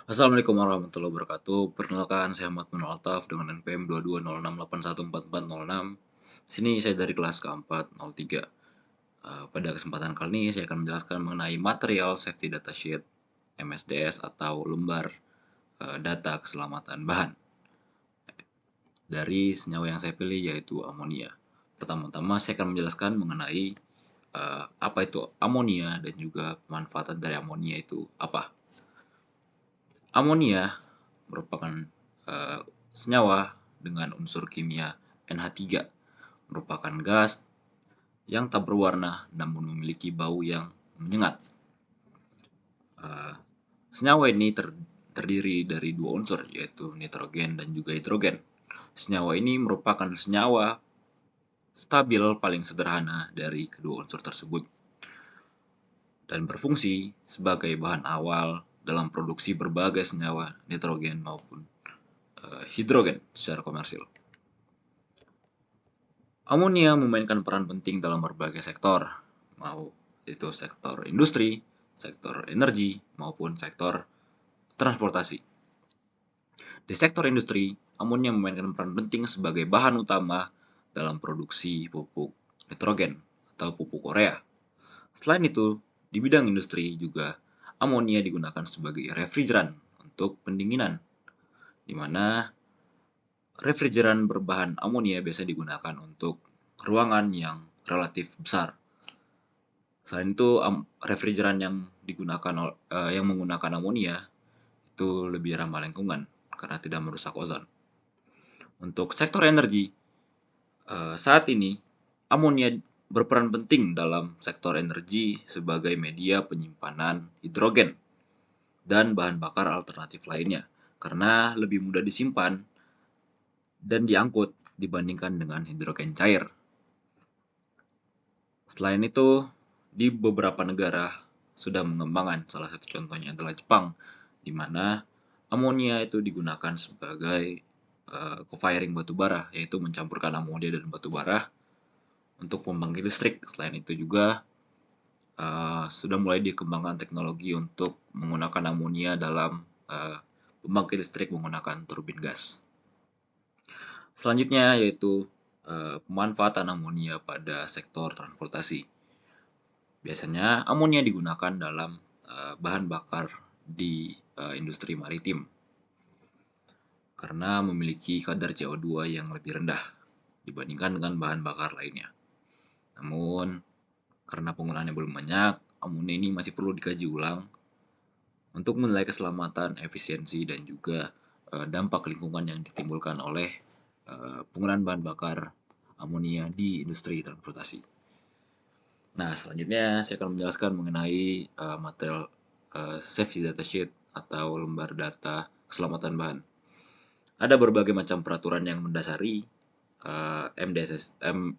Assalamualaikum warahmatullahi wabarakatuh. Perkenalkan, saya Ahmad Munawar Altaf dengan NPM 2206814406. Sini saya dari kelas keempat 03. Pada kesempatan kali ini saya akan menjelaskan mengenai material safety data sheet MSDS atau lembar data keselamatan bahan dari senyawa yang saya pilih yaitu amonia. Pertama-tama saya akan menjelaskan mengenai apa itu amonia dan juga pemanfaatan dari amonia itu apa. Amonia merupakan eh, senyawa dengan unsur kimia NH3, merupakan gas yang tak berwarna namun memiliki bau yang menyengat. Eh, Senyawa ini terdiri dari dua unsur, yaitu nitrogen dan juga hidrogen. Senyawa ini merupakan senyawa stabil paling sederhana dari kedua unsur tersebut dan berfungsi sebagai bahan awal dalam produksi berbagai senyawa nitrogen maupun hidrogen secara komersil. Amonia memainkan peran penting dalam berbagai sektor, mau itu sektor industri, sektor energi, maupun sektor transportasi. Di sektor industri, amonia memainkan peran penting sebagai bahan utama dalam produksi pupuk nitrogen atau pupuk urea. Selain itu, di bidang industri juga amonia digunakan sebagai refrigeran untuk pendinginan, di mana refrigeran berbahan amonia biasa digunakan untuk ruangan yang relatif besar. Selain itu, refrigeran yang yang menggunakan amonia itu lebih ramah lingkungan karena tidak merusak ozon. Untuk sektor energi, saat ini amonia berperan penting dalam sektor energi sebagai media penyimpanan hidrogen dan bahan bakar alternatif lainnya karena lebih mudah disimpan dan diangkut dibandingkan dengan hidrogen cair. Selain itu, di beberapa negara sudah mengembangkan, salah satu contohnya adalah Jepang, di mana amonia itu digunakan sebagai co-firing batubara, yaitu mencampurkan amonia dan batubara untuk pembangkit listrik. Selain itu juga sudah mulai dikembangkan teknologi untuk menggunakan amonia dalam pembangkit listrik menggunakan turbin gas. Selanjutnya yaitu pemanfaatan amonia pada sektor transportasi. Biasanya amonia digunakan dalam bahan bakar di industri maritim karena memiliki kadar CO2 yang lebih rendah dibandingkan dengan bahan bakar lainnya. Namun, karena penggunaannya belum banyak, amonia ini masih perlu dikaji ulang untuk menilai keselamatan, efisiensi, dan juga dampak lingkungan yang ditimbulkan oleh penggunaan bahan bakar amonia di industri transportasi. Nah, selanjutnya saya akan menjelaskan mengenai material safety data sheet atau lembar data keselamatan bahan. Ada berbagai macam peraturan yang mendasari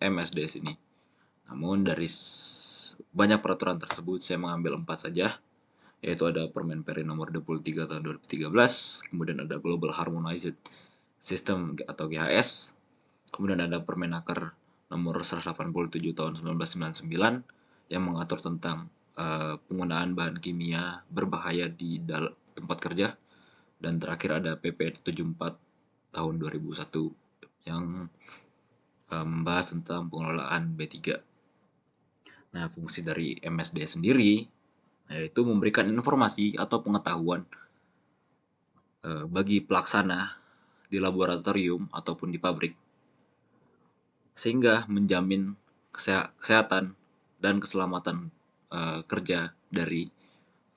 MSDS ini. Namun dari banyak peraturan tersebut saya mengambil 4 saja, yaitu ada Permen Peri nomor 23 tahun 2013, kemudian ada Global Harmonized System atau GHS, kemudian ada Permenaker nomor 187 tahun 1999 yang mengatur tentang penggunaan bahan kimia berbahaya di tempat kerja, dan terakhir ada PP 74 tahun 2001 yang membahas tentang pengelolaan B3. Nah, fungsi dari MSD sendiri yaitu memberikan informasi atau pengetahuan bagi pelaksana di laboratorium ataupun di pabrik, sehingga menjamin kesehatan dan keselamatan kerja dari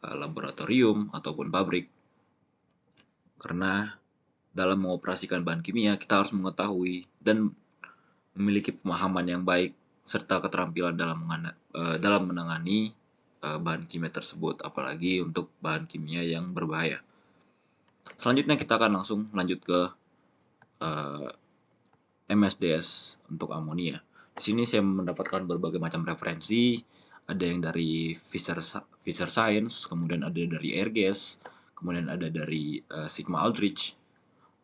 laboratorium ataupun pabrik. Karena dalam mengoperasikan bahan kimia, kita harus mengetahui dan memiliki pemahaman yang baik serta keterampilan dalam menangani bahan kimia tersebut, apalagi untuk bahan kimia yang berbahaya. Selanjutnya kita akan langsung lanjut ke MSDS untuk amonia. Di sini saya mendapatkan berbagai macam referensi, ada yang dari Fisher Science, kemudian ada dari Airgas, kemudian ada dari Sigma Aldrich.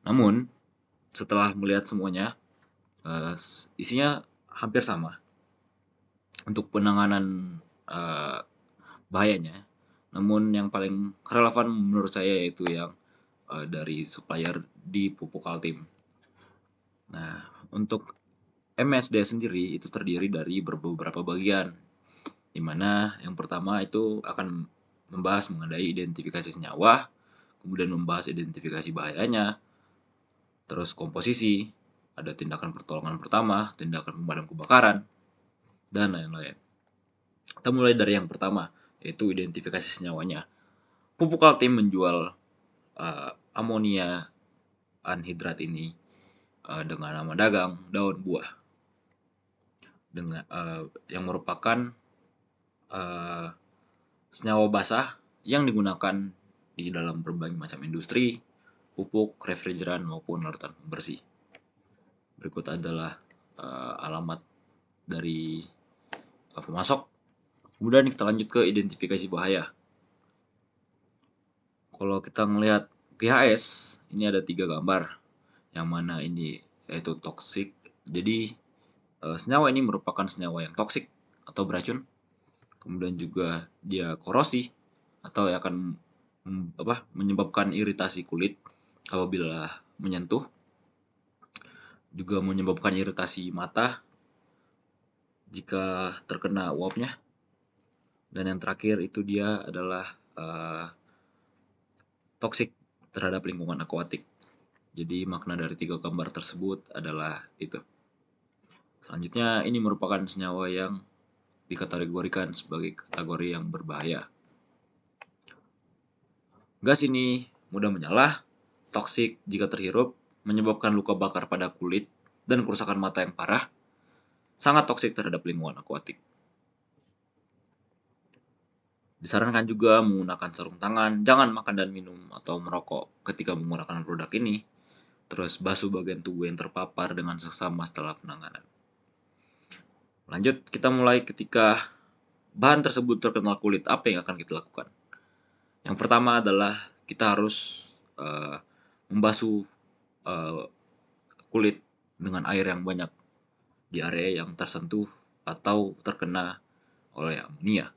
Namun setelah melihat semuanya, isinya hampir sama. Untuk penanganan bahayanya, Namun yang paling relevan menurut saya yaitu yang dari supplier di pupuk Altim. Nah, untuk MSD sendiri itu terdiri dari beberapa bagian, di mana yang pertama itu akan membahas mengenai identifikasi senyawa, kemudian membahas identifikasi bahayanya, terus komposisi, ada tindakan pertolongan pertama, tindakan pemadam kebakaran, dan lain-lain. Kita mulai dari yang pertama, yaitu identifikasi senyawanya. Pupuk Altim menjual amonia anhidrat ini dengan nama dagang daun buah, dengan yang merupakan senyawa basah yang digunakan di dalam berbagai macam industri, pupuk, refrigeran maupun larutan bersih. Berikut adalah alamat dari pemasok. Kemudian kita lanjut ke identifikasi bahaya. Kalau kita melihat GHS, ini ada 3 gambar, yang mana ini yaitu toksik. Jadi senyawa ini merupakan senyawa yang toksik atau beracun. Kemudian juga dia korosi atau akan menyebabkan iritasi kulit apabila menyentuh, juga menyebabkan iritasi mata jika terkena uapnya. Dan yang terakhir itu dia adalah toksik terhadap lingkungan akuatik. Jadi makna dari 3 gambar tersebut adalah itu. Selanjutnya ini merupakan senyawa yang dikategorikan sebagai kategori yang berbahaya. Gas ini mudah menyala, toksik jika terhirup, menyebabkan luka bakar pada kulit dan kerusakan mata yang parah, sangat toksik terhadap lingkungan akuatik. Disarankan juga menggunakan sarung tangan, jangan makan dan minum atau merokok ketika menggunakan produk ini. Terus basuh bagian tubuh yang terpapar dengan seksama setelah penanganan. Lanjut, kita mulai ketika bahan tersebut terkena kulit, apa yang akan kita lakukan? Yang pertama adalah kita harus membasuh kulit dengan air yang banyak di area yang tersentuh atau terkena oleh amonia.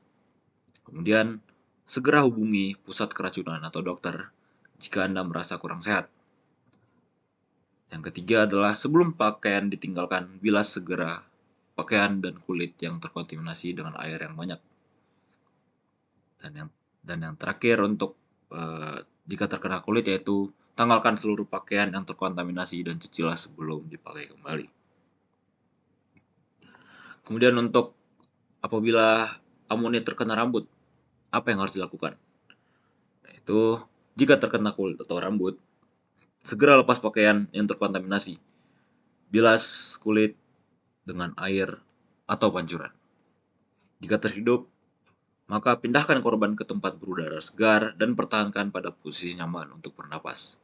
Kemudian, segera hubungi pusat keracunan atau dokter jika Anda merasa kurang sehat. Yang ketiga adalah sebelum pakaian ditinggalkan, bilas segera pakaian dan kulit yang terkontaminasi dengan air yang banyak. Dan yang terakhir untuk jika terkena kulit yaitu tanggalkan seluruh pakaian yang terkontaminasi dan cucilah sebelum dipakai kembali. Kemudian untuk apabila amonia terkena rambut, apa yang harus dilakukan? Yaitu jika terkena kulit atau rambut, segera lepas pakaian yang terkontaminasi. Bilas kulit dengan air atau pancuran. Jika terhidup, maka pindahkan korban ke tempat berudara segar dan pertahankan pada posisi nyaman untuk bernapas.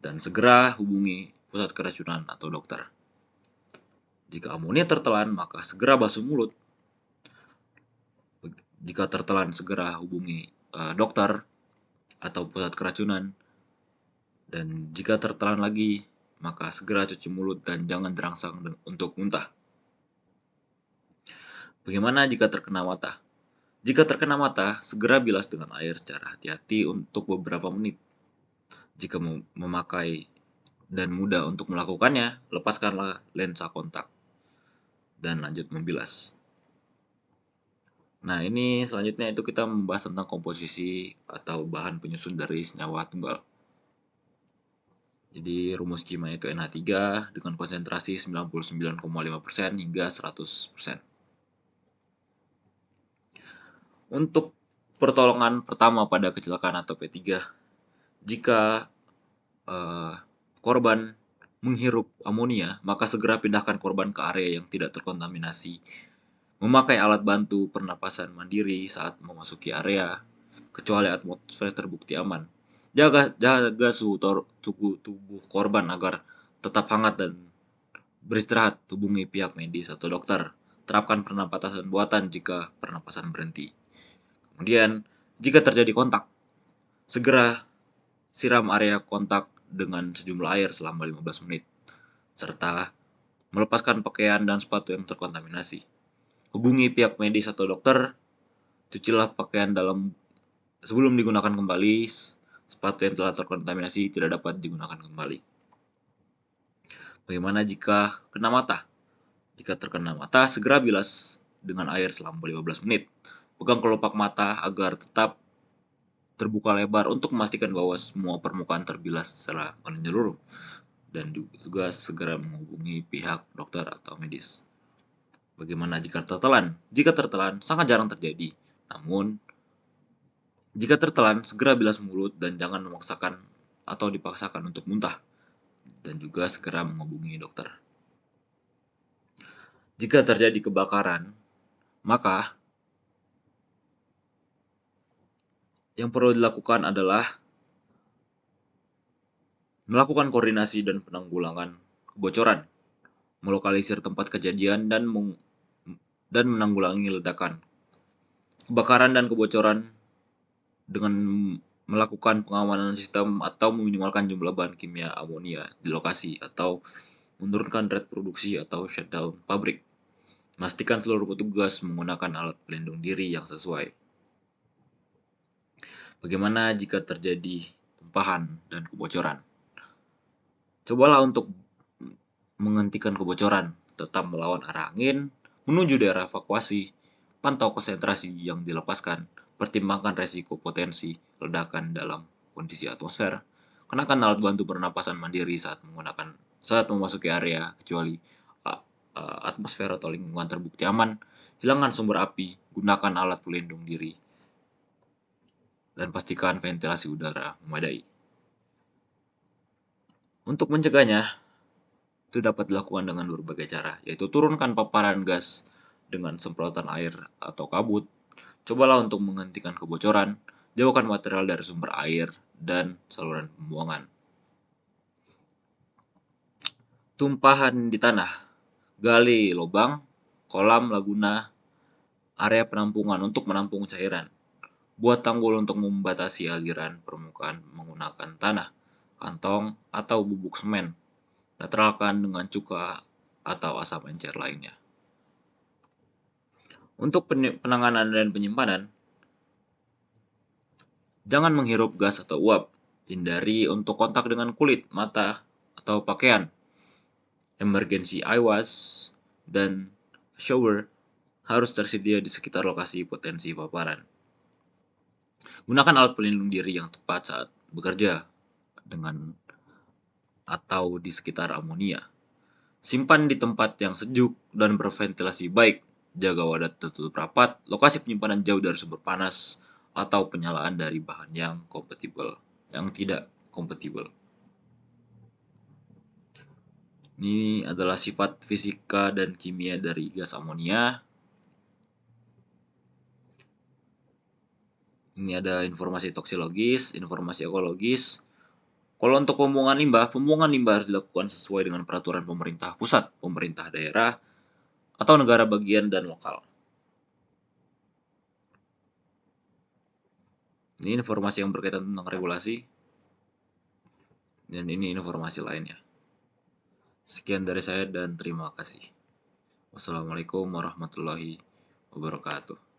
Dan segera hubungi pusat keracunan atau dokter. Jika amonia tertelan, maka segera basuh mulut. Jika tertelan, segera hubungi dokter atau pusat keracunan. Dan jika tertelan lagi, maka segera cuci mulut dan jangan dirangsang untuk muntah. Bagaimana jika terkena mata? Jika terkena mata, segera bilas dengan air secara hati-hati untuk beberapa menit. Jika memakai dan mudah untuk melakukannya, lepaskanlah lensa kontak dan lanjut membilas. Nah, ini selanjutnya itu kita membahas tentang komposisi atau bahan penyusun dari senyawa tunggal. Jadi rumus kimia itu NH3 dengan konsentrasi 99,5% hingga 100%. Untuk pertolongan pertama pada kecelakaan atau P3, jika korban menghirup amonia, maka segera pindahkan korban ke area yang tidak terkontaminasi. Memakai alat bantu pernapasan mandiri saat memasuki area, kecuali atmosfer terbukti aman. Jaga suhu tubuh korban agar tetap hangat dan beristirahat. Hubungi pihak medis atau dokter. Terapkan pernapasan buatan jika pernapasan berhenti. Kemudian, jika terjadi kontak, segera siram area kontak dengan sejumlah air selama 15 menit, serta melepaskan pakaian dan sepatu yang terkontaminasi. Hubungi pihak medis atau dokter, cucilah pakaian dalam Sebelum digunakan kembali, sepatu yang telah terkontaminasi tidak dapat digunakan kembali. Bagaimana jika kena mata? Jika terkena mata, segera bilas dengan air selama 15 menit. Pegang kelopak mata agar tetap terbuka lebar untuk memastikan bahwa semua permukaan terbilas secara menyeluruh. Dan juga segera menghubungi pihak dokter atau medis. Bagaimana jika tertelan? Jika tertelan, sangat jarang terjadi. Namun, jika tertelan, segera bilas mulut dan jangan memaksakan atau dipaksakan untuk muntah. Dan juga segera menghubungi dokter. Jika terjadi kebakaran, maka yang perlu dilakukan adalah melakukan koordinasi dan penanggulangan kebocoran, melokalisir tempat kejadian dan menanggulangi ledakan, kebakaran dan kebocoran dengan melakukan pengamanan sistem atau meminimalkan jumlah bahan kimia amonia di lokasi atau menurunkan rate produksi atau shutdown pabrik. Pastikan seluruh petugas menggunakan alat pelindung diri yang sesuai. Bagaimana jika terjadi tumpahan dan kebocoran? Cobalah untuk menghentikan kebocoran, tetap melawan arah angin, menuju daerah evakuasi, pantau konsentrasi yang dilepaskan, pertimbangkan resiko potensi ledakan dalam kondisi atmosfer, kenakan alat bantu pernapasan mandiri saat memasuki area kecuali atmosfer atau lingkungan terbukti aman, hilangkan sumber api, gunakan alat pelindung diri, dan pastikan ventilasi udara memadai. Untuk mencegahnya, itu dapat dilakukan dengan berbagai cara, yaitu turunkan paparan gas dengan semprotan air atau kabut. Cobalah untuk menghentikan kebocoran, jauhkan material dari sumber air dan saluran pembuangan. Tumpahan di tanah, gali lubang, kolam, laguna, area penampungan untuk menampung cairan. Buat tanggul untuk membatasi aliran permukaan menggunakan tanah, kantong, atau bubuk semen. Netralkan dengan cuka atau asam encer lainnya. Untuk penanganan dan penyimpanan, jangan menghirup gas atau uap. Hindari untuk kontak dengan kulit, mata, atau pakaian. Emergency eye wash dan shower harus tersedia di sekitar lokasi potensi paparan. Gunakan alat pelindung diri yang tepat saat bekerja dengan atau di sekitar amonia. Simpan di tempat yang sejuk dan berventilasi baik. Jaga wadah tertutup rapat, lokasi penyimpanan jauh dari sumber panas, atau penyalaan dari bahan yang tidak kompatibel. Ini adalah sifat fisika dan kimia dari gas amonia. Ini ada informasi toksilogis, informasi ekologis. Kalau untuk pembuangan limbah harus dilakukan sesuai dengan peraturan pemerintah pusat, pemerintah daerah, atau negara bagian dan lokal. Ini informasi yang berkaitan tentang regulasi. Dan ini informasi lainnya. Sekian dari saya dan terima kasih. Wassalamualaikum warahmatullahi wabarakatuh.